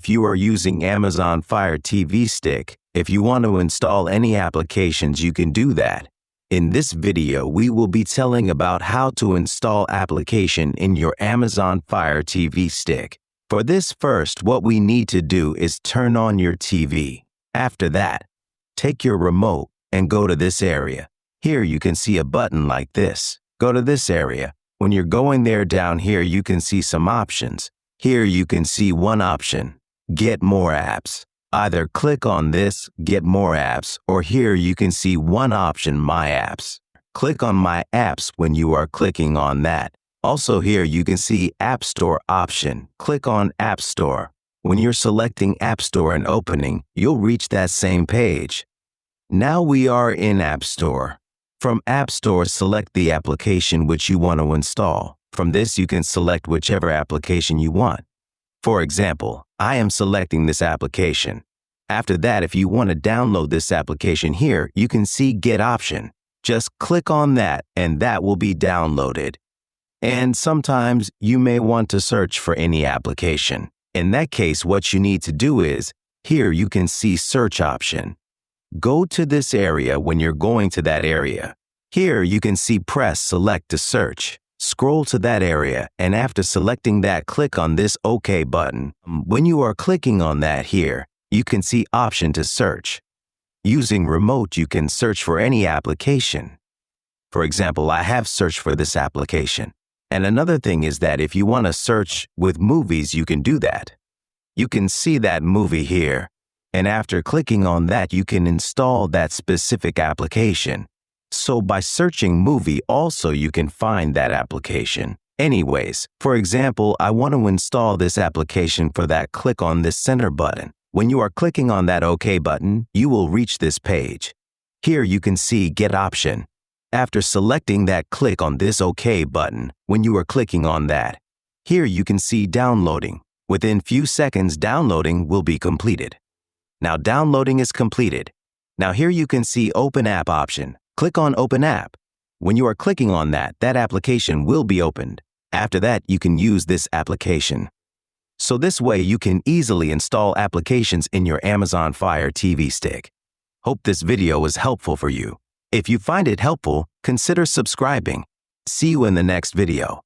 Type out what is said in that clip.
if you are using Amazon Fire TV Stick, if you want to install any applications, you can do that. In this video, we will be telling about how to install application in your Amazon Fire TV Stick. For this, first, what we need to do is turn on your TV. After that, take your remote and go to this area. Here you can see a button like this. Go to this area. When you're going there, down here you can see some options. Here you can see one option, Get More Apps. Either click on this, Get More Apps, or here you can see one option, My Apps. Click on My Apps when you are clicking on that. Also here you can see App Store option. Click on App Store. When you're selecting App Store and opening, you'll reach that same page. Now we are in App Store. From App Store, select the application which you want to install. From this, you can select whichever application you want. For example, I am selecting this application. After that, if you want to download this application here, you can see Get option. Just click on that and that will be downloaded. And sometimes you may want to search for any application. In that case, what you need to do is, here you can see Search option. Go to this area when you're going to that area. Here you can see Press Select to search. Scroll to that area, and after selecting that, click on this OK button. When you are clicking on that here, you can see Option to search. Using remote, you can search for any application. For example, I have searched for this application. And another thing is that if you want to search with movies, you can do that. You can see that movie here. And after clicking on that, you can install that specific application. So by searching movie, also you can find that application. Anyways, for example, I want to install this application. For that, click on this center button. When you are clicking on that OK button, you will reach this page. Here you can see Get option. After selecting that, click on this OK button. When you are clicking on that, here you can see Downloading. Within few seconds, downloading will be completed. Now downloading is completed. Now here you can see Open App option. Click on Open App. When you are clicking on that, that application will be opened. After that, you can use this application. So this way you can easily install applications in your Amazon Fire TV Stick. Hope this video was helpful for you. If you find it helpful, consider subscribing. See you in the next video.